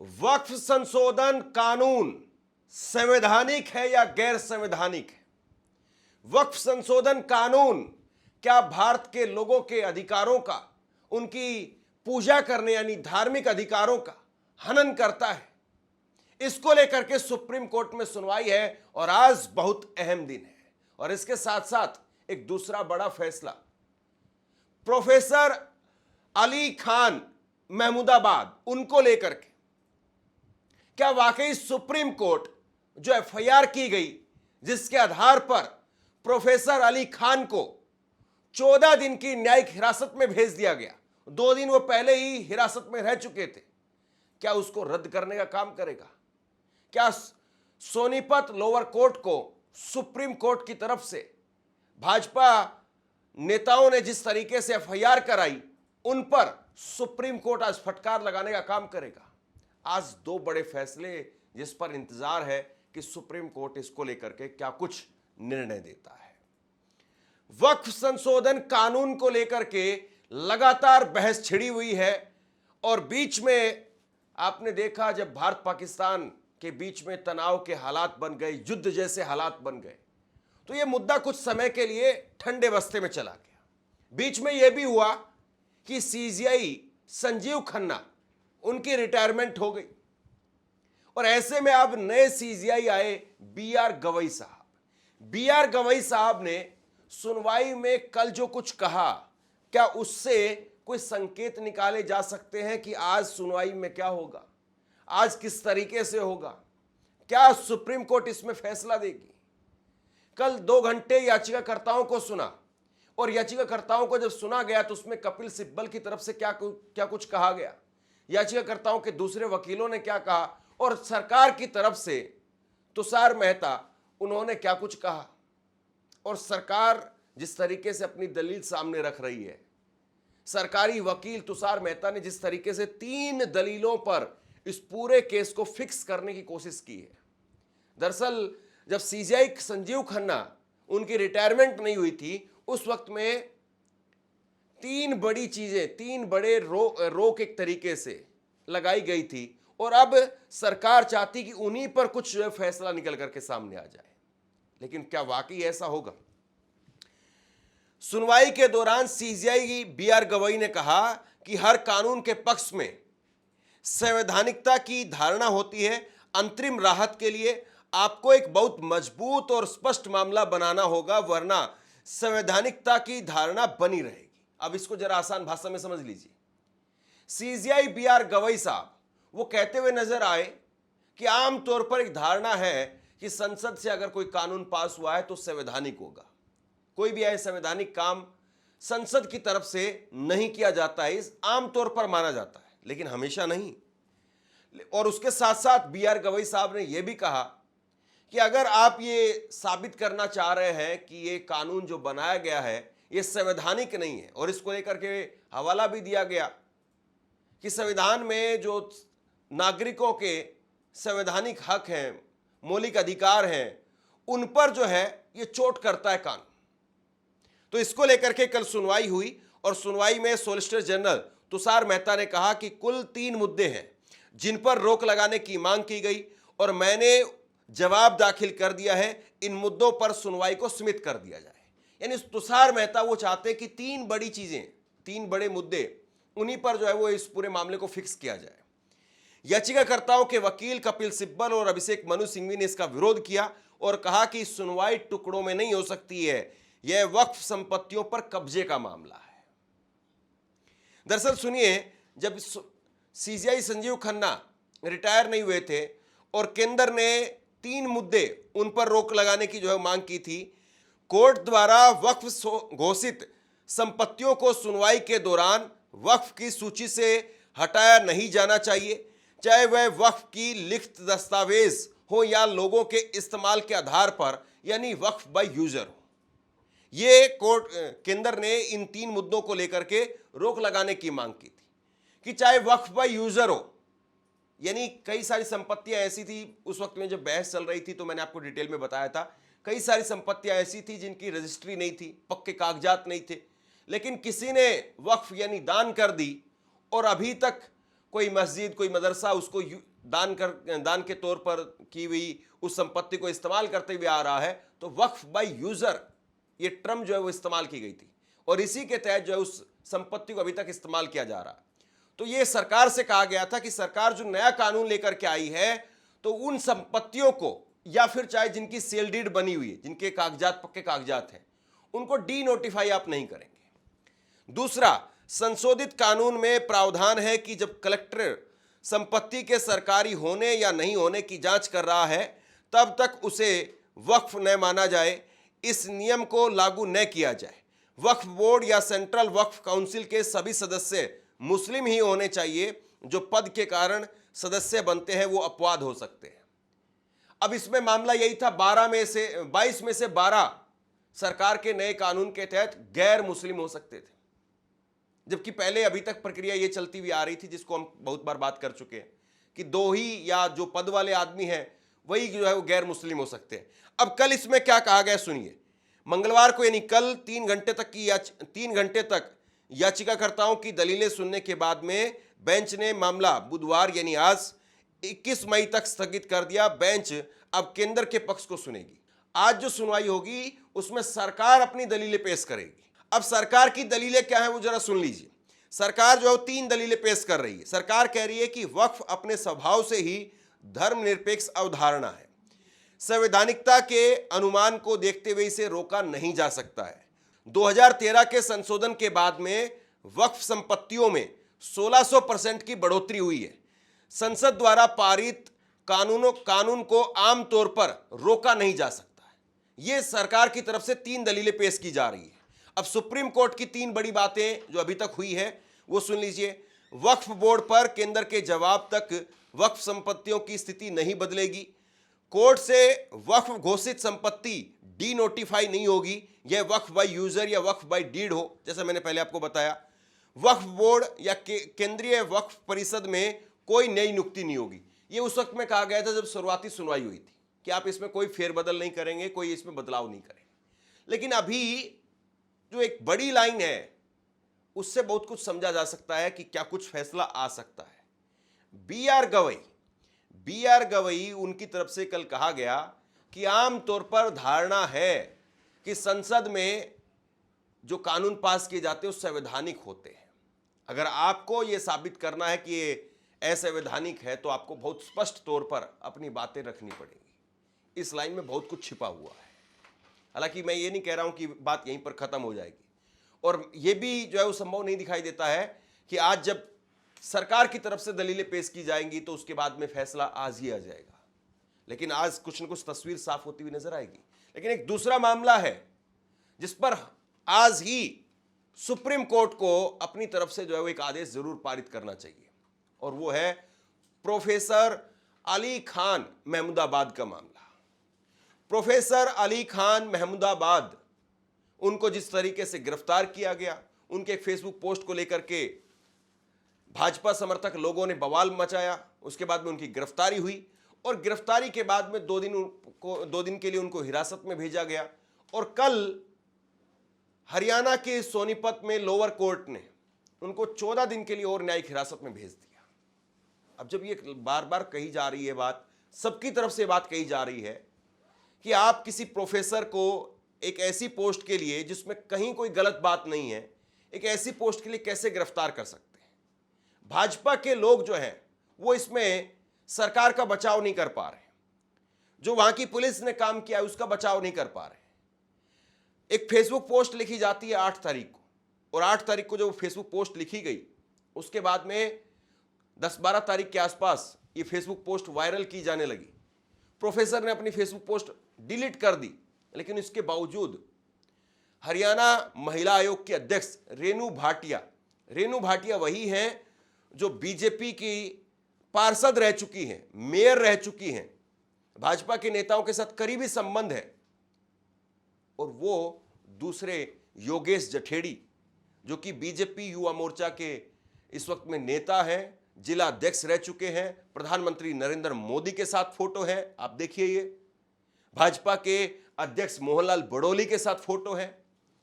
वक्फ संशोधन कानून संवैधानिक है या गैर संवैधानिक है? वक्फ संशोधन कानून क्या भारत के लोगों के अधिकारों का, उनकी पूजा करने यानी धार्मिक अधिकारों का हनन करता है? इसको लेकर के सुप्रीम कोर्ट में सुनवाई है और आज बहुत अहम दिन है। और इसके साथ साथ एक दूसरा बड़ा फैसला, प्रोफेसर अली खान महमूदाबाद उनको लेकर के क्या वाकई सुप्रीम कोर्ट जो एफआईआर की गई जिसके आधार पर प्रोफेसर अली खान को 14 दिन की न्यायिक हिरासत में भेज दिया गया, 2 दिन वो पहले ही हिरासत में रह चुके थे, क्या उसको रद्द करने का काम करेगा? क्या सोनीपत लोअर कोर्ट को सुप्रीम कोर्ट की तरफ से भाजपा नेताओं ने जिस तरीके से एफआईआर कराई उन पर सुप्रीम कोर्ट आज फटकार लगाने का काम करेगा? आज 2 बड़े फैसले जिस पर इंतजार है कि सुप्रीम कोर्ट इसको लेकर के क्या कुछ निर्णय देता है। वक्फ संशोधन कानून को लेकर के लगातार बहस छिड़ी हुई है और बीच में आपने देखा जब भारत पाकिस्तान के बीच में तनाव के हालात बन गए, युद्ध जैसे हालात बन गए, तो यह मुद्दा कुछ समय के लिए ठंडे बस्ते में चला गया। बीच में यह भी हुआ कि सीजीआई संजीव खन्ना उनकी रिटायरमेंट हो गई और ऐसे में अब नए सीजीआई आए बीआर गवई साहब। बीआर गवई साहब ने सुनवाई में कल जो कुछ कहा, क्या उससे कोई संकेत निकाले जा सकते हैं कि आज सुनवाई में क्या होगा, आज किस तरीके से होगा, क्या सुप्रीम कोर्ट इसमें फैसला देगी? कल 2 घंटे याचिकाकर्ताओं को सुना और याचिकाकर्ताओं को जब सुना गया तो उसमें कपिल सिब्बल की तरफ से क्या कुछ कहा गया, याचिकाकर्ताओं के दूसरे वकीलों ने क्या कहा और सरकार की तरफ से तुषार मेहता उन्होंने क्या कुछ कहा। और सरकार जिस तरीके से अपनी दलील सामने रख रही है, सरकारी वकील तुषार मेहता ने जिस तरीके से 3 दलीलों पर इस पूरे केस को फिक्स करने की कोशिश की है। दरअसल जब सीजीआई संजीव खन्ना उनकी रिटायरमेंट नहीं हुई थी उस वक्त में 3 बड़ी चीजें, 3 बड़े रोक एक तरीके से लगाई गई थी और अब सरकार चाहती कि उन्हीं पर कुछ फैसला निकल करके सामने आ जाए। लेकिन क्या वाकई ऐसा होगा? सुनवाई के दौरान सीजीआई बीआर गवई ने कहा कि हर कानून के पक्ष में संवैधानिकता की धारणा होती है। अंतरिम राहत के लिए आपको एक बहुत मजबूत और स्पष्ट मामला बनाना होगा, वरना संवैधानिकता की धारणा बनी रहेगी। अब इसको जरा आसान भाषा में समझ लीजिए। सीजीआई बीआर गवई साहब वो कहते हुए नजर आए कि आमतौर पर एक धारणा है कि संसद से अगर कोई कानून पास हुआ है तो संवैधानिक होगा। कोई भी ऐसा संवैधानिक काम संसद की तरफ से नहीं किया जाता है, इस आमतौर पर माना जाता है, लेकिन हमेशा नहीं। और उसके साथ साथ बीआर गवई साहब ने यह भी कहा कि अगर आप ये साबित करना चाह रहे हैं कि ये कानून जो बनाया गया है ये संवैधानिक नहीं है, और इसको लेकर के हवाला भी दिया गया कि संविधान में जो नागरिकों के संवैधानिक हक हैं, मौलिक अधिकार हैं, उन पर जो है ये चोट करता है कानून। तो इसको लेकर के कल सुनवाई हुई और सुनवाई में सॉलिसिटर जनरल तुषार मेहता ने कहा कि कुल 3 मुद्दे हैं जिन पर रोक लगाने की मांग की गई और मैंने जवाब दाखिल कर दिया है। इन मुद्दों पर सुनवाई को सीमित कर दिया जाए। यानी तुषार मेहता वो चाहते हैं कि 3 बड़ी चीजें, 3 बड़े मुद्दे, उन्हीं पर जो है वो इस पूरे मामले को फिक्स किया जाए। याचिकाकर्ताओं के वकील कपिल सिब्बल और अभिषेक मनु सिंघवी ने इसका विरोध किया और कहा कि सुनवाई टुकड़ों में नहीं हो सकती है, यह वक्फ संपत्तियों पर कब्जे का मामला है। दरअसल सुनिए, जब सीजीआई संजीव खन्ना रिटायर नहीं हुए थे और केंद्र ने 3 मुद्दे उन पर रोक लगाने की जो है मांग की थी, कोर्ट द्वारा वक्फ घोषित संपत्तियों को सुनवाई के दौरान वक्फ की सूची से हटाया नहीं जाना चाहिए, चाहे वह वक्फ की लिखित दस्तावेज हो या लोगों के इस्तेमाल के आधार पर, यानी वक्फ बाय यूजर हो। ये कोर्ट केंद्र ने इन 3 मुद्दों को लेकर के रोक लगाने की मांग की थी कि चाहे वक्फ बाय यूजर हो, यानी कई सारी संपत्तियां ऐसी थी उस वक्त में जब बहस चल रही थी तो मैंने आपको डिटेल में बताया था, कई सारी संपत्तियां ऐसी थी जिनकी रजिस्ट्री नहीं थी, पक्के कागजात नहीं थे, लेकिन किसी ने वक्फ यानी दान कर दी और अभी तक कोई मस्जिद, कोई मदरसा उसको दान के तौर पर की हुई उस संपत्ति को इस्तेमाल करते हुए आ रहा है, तो वक्फ बाय यूजर ये टर्म जो है वो इस्तेमाल की गई थी और इसी के तहत जो है उस संपत्ति को अभी तक इस्तेमाल किया जा रहा है। तो ये सरकार से कहा गया था कि सरकार जो नया कानून लेकर के आई है तो उन संपत्तियों को, या फिर चाहे जिनकी सेल डीड बनी हुई है, जिनके कागजात पक्के कागजात हैं, उनको डी नोटिफाई आप नहीं करेंगे। दूसरा, संशोधित कानून में प्रावधान है कि जब कलेक्टर संपत्ति के सरकारी होने या नहीं होने की जांच कर रहा है तब तक उसे वक्फ न माना जाए, इस नियम को लागू न किया जाए। वक्फ बोर्ड या सेंट्रल वक्फ काउंसिल के सभी सदस्य मुस्लिम ही होने चाहिए। जो पद के कारण सदस्य बनते हैं वो अपवाद हो सकते हैं। अब इसमें मामला यही था, 22 में से 12 सरकार के नए कानून के तहत गैर मुस्लिम हो सकते थे, जबकि पहले अभी तक प्रक्रिया ये चलती हुई आ रही थी, जिसको हम बहुत बार बात कर चुके हैं कि 2 ही या जो पद वाले आदमी हैं वही जो है वो गैर मुस्लिम हो सकते हैं। अब कल इसमें क्या कहा गया सुनिए। मंगलवार को यानी कल 3 घंटे तक याचिकाकर्ताओं की दलीलें सुनने के बाद में बेंच ने मामला बुधवार यानी आज 21 मई तक स्थगित कर दिया। बेंच अब केंद्र के पक्ष को सुनेगी। आज जो सुनवाई होगी उसमें सरकार अपनी दलीलें पेश करेगी। अब सरकार की दलीलें क्या है वो जरा सुन लीजिए। सरकार जो है 3 दलीलें पेश कर रही है। सरकार कह रही है कि वक्फ अपने स्वभाव से ही धर्मनिरपेक्ष अवधारणा है, संवैधानिकता के अनुमान को देखते हुए इसे रोका नहीं जा सकता है। 2013 के संशोधन के बाद में वक्फ संपत्तियों में 1600% की बढ़ोतरी हुई है। संसद द्वारा पारित कानून को आमतौर पर रोका नहीं जा सकता है। यह सरकार की तरफ से 3 दलीलें पेश की जा रही है। अब सुप्रीम कोर्ट की 3 बड़ी बातें जो अभी तक हुई है वो सुन लीजिए। वक्फ बोर्ड पर केंद्र के जवाब तक वक्फ संपत्तियों की स्थिति नहीं बदलेगी। कोर्ट से वक्फ घोषित संपत्ति डी नोटिफाई नहीं होगी, यह वक्फ बाय यूजर या वक्फ बाय डीड हो, जैसा मैंने पहले आपको बताया। वक्फ बोर्ड या केंद्रीय वक्फ परिषद में कोई नई नियुक्ति नहीं होगी। ये उस वक्त में कहा गया था जब शुरुआती सुनवाई हुई थी कि आप इसमें कोई फेरबदल नहीं करेंगे, कोई इसमें बदलाव नहीं करेंगे। लेकिन अभी जो एक बड़ी लाइन है उससे बहुत कुछ समझा जा सकता है कि क्या कुछ फैसला आ सकता है। बी आर गवई उनकी तरफ से कल कहा गया कि आमतौर पर धारणा है कि संसद में जो कानून पास किए जाते हैं वो संवैधानिक होते हैं। अगर आपको यह साबित करना है कि ये असंवैधानिक है तो आपको बहुत स्पष्ट तौर पर अपनी बातें रखनी पड़ेगी। इस लाइन में बहुत कुछ छिपा हुआ है। हालांकि मैं ये नहीं कह रहा हूं कि बात यहीं पर खत्म हो जाएगी, और यह भी जो है वो संभव नहीं दिखाई देता है कि आज जब सरकार की तरफ से दलीलें पेश की जाएंगी तो उसके बाद में फैसला आज ही आ जाएगा। लेकिन आज कुछ न कुछ तस्वीर साफ होती हुई नजर आएगी। लेकिन एक दूसरा मामला है जिस पर आज ही सुप्रीम कोर्ट को अपनी तरफ से जो है वो एक आदेश जरूर पारित करना चाहिए, और वो है प्रोफेसर अली खान महमूदाबाद का मामला। प्रोफेसर अली खान महमूदाबाद, उनको जिस तरीके से गिरफ्तार किया गया, उनके एक फेसबुक पोस्ट को लेकर के भाजपा समर्थक लोगों ने बवाल मचाया। उसके बाद में उनकी गिरफ्तारी हुई और गिरफ्तारी के बाद में 2 दिन के लिए उनको हिरासत में भेजा गया, और कल हरियाणा के सोनीपत में लोअर कोर्ट ने उनको 14 दिन के लिए और न्यायिक हिरासत में भेज दिया। अब जब ये बार बार कही जा रही है बात, सबकी तरफ से बात कही जा रही है कि आप किसी प्रोफेसर को एक ऐसी पोस्ट के लिए जिसमें कहीं कोई गलत बात नहीं है, एक ऐसी पोस्ट के लिए कैसे गिरफ्तार कर सकते हैं। भाजपा के लोग जो हैं वो इसमें सरकार का बचाव नहीं कर पा रहे, जो वहां की पुलिस ने काम किया है उसका बचाव नहीं कर पा रहे। एक फेसबुक पोस्ट लिखी जाती है 8 तारीख को, और 8 तारीख को जो फेसबुक पोस्ट लिखी गई उसके बाद में 10-12 तारीख के आसपास ये फेसबुक पोस्ट वायरल की जाने लगी। प्रोफेसर ने अपनी फेसबुक पोस्ट डिलीट कर दी, लेकिन इसके बावजूद हरियाणा महिला आयोग की अध्यक्ष रेनू भाटिया वही हैं जो बीजेपी की पार्षद रह चुकी हैं, मेयर रह चुकी हैं, भाजपा के नेताओं के साथ करीबी संबंध है, और वो दूसरे योगेश जठेड़ी जो कि बीजेपी युवा मोर्चा के इस वक्त में नेता हैं, जिला अध्यक्ष रह चुके हैं, प्रधानमंत्री नरेंद्र मोदी के साथ फोटो है, आप देखिए ये भाजपा के अध्यक्ष मोहनलाल बड़ोली के साथ फोटो है।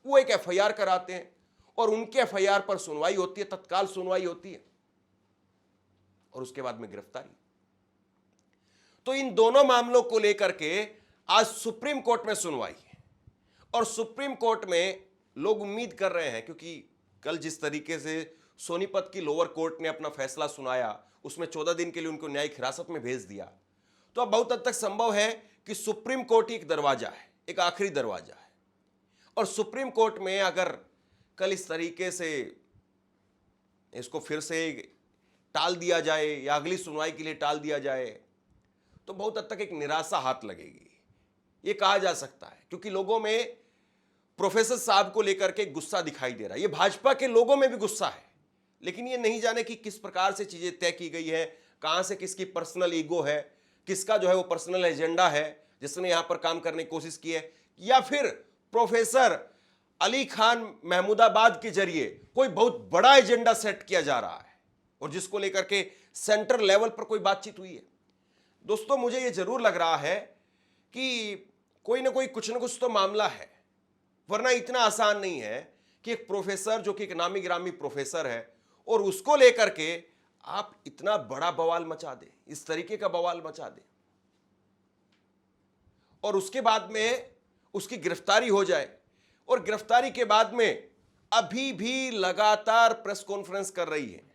वो एक एफआईआर कराते हैं और उनके एफआईआर पर सुनवाई होती है, तत्काल सुनवाई होती है, और उसके बाद में गिरफ्तारी। तो इन दोनों मामलों को लेकर के आज सुप्रीम कोर्ट में सुनवाई है और सुप्रीम कोर्ट में लोग उम्मीद कर रहे हैं, क्योंकि कल जिस तरीके से सोनीपत की लोअर कोर्ट ने अपना फैसला सुनाया, उसमें 14 दिन के लिए उनको न्यायिक हिरासत में भेज दिया, तो अब बहुत हद तक संभव है कि सुप्रीम कोर्ट ही एक दरवाजा है, एक आखिरी दरवाजा है। और सुप्रीम कोर्ट में अगर कल इस तरीके से इसको फिर से टाल दिया जाए या अगली सुनवाई के लिए टाल दिया जाए, तो बहुत हद तक एक निराशा हाथ लगेगी, ये कहा जा सकता है। क्योंकि लोगों में प्रोफेसर साहब को लेकर के गुस्सा दिखाई दे रहा है, ये भाजपा के लोगों में भी गुस्सा है, लेकिन ये नहीं जाने कि किस प्रकार से चीजें तय की गई है, कहां से किसकी पर्सनल ईगो है, किसका जो है वो पर्सनल एजेंडा है जिसने यहां पर काम करने की कोशिश की है, या फिर प्रोफेसर अली खान महमूदाबाद के जरिए कोई बहुत बड़ा एजेंडा सेट किया जा रहा है और जिसको लेकर के सेंटर लेवल पर कोई बातचीत हुई है। दोस्तों, मुझे यह जरूर लग रहा है कि कोई ना कोई कुछ ना कुछ तो मामला है, वरना इतना आसान नहीं है कि एक प्रोफेसर जो कि एक नामी गिरामी प्रोफेसर है और उसको लेकर के आप इतना बड़ा बवाल मचा दे, इस तरीके का बवाल मचा दे और उसके बाद में उसकी गिरफ्तारी हो जाए और गिरफ्तारी के बाद में अभी भी लगातार प्रेस कॉन्फ्रेंस कर रही है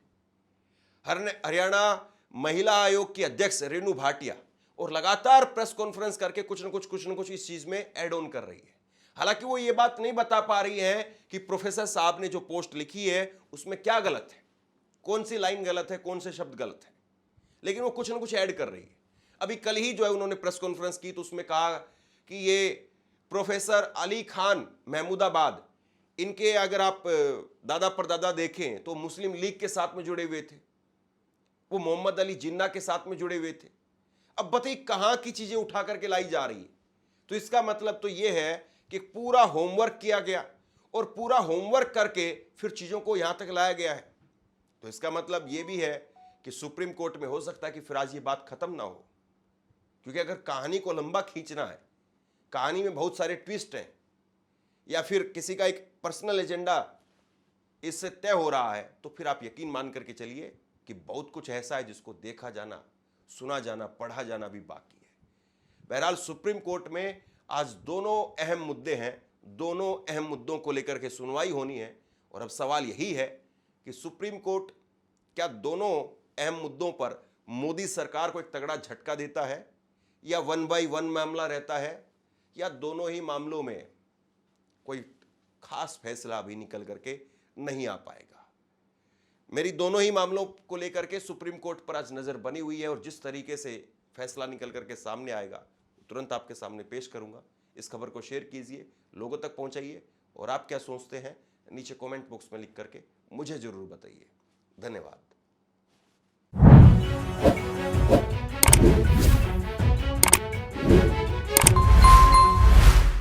हरियाणा महिला आयोग की अध्यक्ष रेणु भाटिया, और लगातार प्रेस कॉन्फ्रेंस करके कुछ न कुछ इस चीज में ऐड ऑन कर रही है। हालांकि वो ये बात नहीं बता पा रही है कि प्रोफेसर साहब ने जो पोस्ट लिखी है उसमें क्या गलत है, कौन सी लाइन गलत है, कौन से शब्द गलत है, लेकिन वो कुछ न कुछ ऐड कर रही है। अभी कल ही जो है उन्होंने प्रेस कॉन्फ्रेंस की तो उसमें कहा कि ये प्रोफेसर अली खान महमूदाबाद, इनके अगर आप दादा परदादा देखें तो मुस्लिम लीग के साथ में जुड़े हुए थे, वो मोहम्मद अली जिन्ना के साथ में जुड़े हुए थे। अब बताइए कहां की चीजें उठा करके लाई जा रही है। तो इसका मतलब तो यह है कि पूरा होमवर्क किया गया और पूरा होमवर्क करके फिर चीजों को यहां तक लाया गया है। तो इसका मतलब यह भी है कि सुप्रीम कोर्ट में हो सकता है कि फिर आज ये बात खत्म ना हो, क्योंकि अगर कहानी को लंबा खींचना है, कहानी में बहुत सारे ट्विस्ट हैं, या फिर किसी का एक पर्सनल एजेंडा इससे तय हो रहा है, तो फिर आप यकीन मान करके चलिए कि बहुत कुछ ऐसा है जिसको देखा जाना, सुना जाना, पढ़ा जाना भी बाकी है। बहरहाल सुप्रीम कोर्ट में आज दोनों अहम मुद्दे हैं, दोनों अहम मुद्दों को लेकर के सुनवाई होनी है और अब सवाल यही है कि सुप्रीम कोर्ट क्या दोनों अहम मुद्दों पर मोदी सरकार को एक तगड़ा झटका देता है, या 1 by 1 मामला रहता है, या दोनों ही मामलों में कोई खास फैसला अभी निकल करके नहीं आ पाएगा। मेरी दोनों ही मामलों को लेकर के सुप्रीम कोर्ट पर आज नजर बनी हुई है और जिस तरीके से फैसला निकल करके सामने आएगा तुरंत आपके सामने पेश करूंगा। इस खबर को शेयर कीजिए, लोगों तक पहुंचाइए और आप क्या सोचते हैं नीचे कमेंट बॉक्स में लिख करके मुझे जरूर बताइए। धन्यवाद।